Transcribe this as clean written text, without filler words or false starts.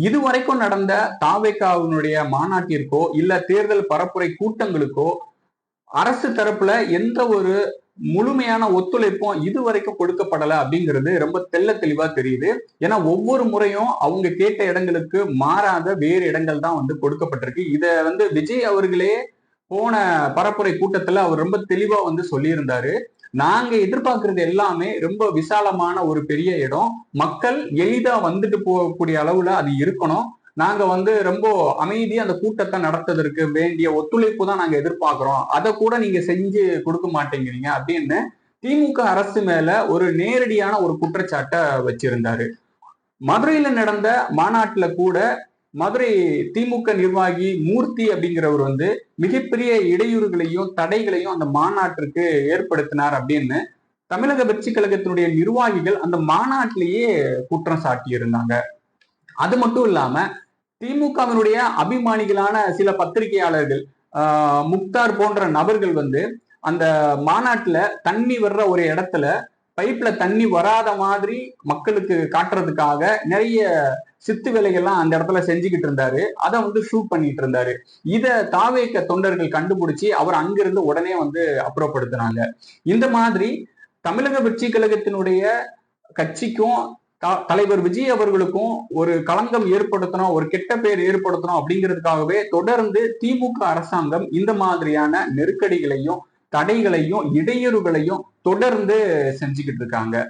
இதுவரைக்கும் நடந்த தாவேகாவினுடைய மாநாட்டிற்கோ இல்ல தேர்தல் பரப்புரை கூட்டங்களுக்கோ அரசு தரப்புல எந்த ஒரு முழுமையான ஒத்துழைப்பும் இதுவரைக்கும் கொடுக்கப்படல அப்படிங்கிறது ரொம்ப தெள்ள தெளிவா தெரியுது. ஏன்னா ஒவ்வொரு முறையும் அவங்க கேட்ட இடங்களுக்கு மாறாத வேறு இடங்கள் தான் கொடுக்கப்பட்டிருக்கு. இத விஜய் அவர்களே போன பரப்புரை கூட்டத்துல அவர் ரொம்ப தெளிவா சொல்லியிருந்தாரு. நாங்க எதிர்பார்க்கறது எல்லாமே ரொம்ப விசாலமான ஒரு பெரிய இடம், மக்கள் எளிதா வந்துட்டு போகக்கூடிய அளவுல அது இருக்கணும். நாங்க ரொம்ப அமைதியா அந்த கூட்டத்தை நடத்துவதற்கு வேண்டிய ஒத்துழைப்பு தான் நாங்க எதிர்பார்க்கிறோம். அதை கூட நீங்க செஞ்சு கொடுக்க மாட்டேங்கிறீங்க அப்படின்னு திமுக அரசு மேல ஒரு நேரடியான ஒரு குற்றச்சாட்டை வச்சிருந்தாரு. மதுரையில நடந்த மாநாட்டுல கூட மதுரை திமுக நிர்வாகி மூர்த்தி அப்படிங்கிறவர் மிகப்பெரிய இடையூறுகளையும் தடைகளையும் அந்த மாநாட்டிற்கு ஏற்படுத்தினார் அப்படின்னு தமிழக வெற்றி கழகத்தினுடைய நிர்வாகிகள் அந்த மாநாட்டிலேயே குற்றம் சாட்டி இருந்தாங்க. அது மட்டும் இல்லாம திமுகவினுடைய அபிமானிகளான சில பத்திரிகையாளர்கள் முக்தார் போன்ற நபர்கள் அந்த மாநாட்டுல தண்ணி வர்ற ஒரு இடத்துல பைப்ல தண்ணி வராத மாதிரி மக்களுக்கு காட்டுறதுக்காக நிறைய சித்து வேலைகள்லாம் அந்த இடத்துல செஞ்சுக்கிட்டு இருந்தாரு. அதை ஷூட் பண்ணிட்டு இருந்தாரு. இத தாவேக தொண்டர்கள் கண்டுபிடிச்சு அவர் அங்கிருந்து உடனே அப்புறப்படுத்தினாங்க. இந்த மாதிரி தமிழக வெற்றி கழகத்தினுடைய கட்சிக்கும் தலைவர் விஜய் அவர்களுக்கும் ஒரு களங்கம் ஏற்படுத்தணும், ஒரு கெட்ட பெயர் ஏற்படுத்தணும் அப்படிங்கிறதுக்காகவே தொடர்ந்து திமுக அரசாங்கம் இந்த மாதிரியான நெருக்கடிகளையும் தடைகளையும் இடையூறுகளையும் தொடர்ந்து செஞ்சுக்கிட்டு இருக்காங்க.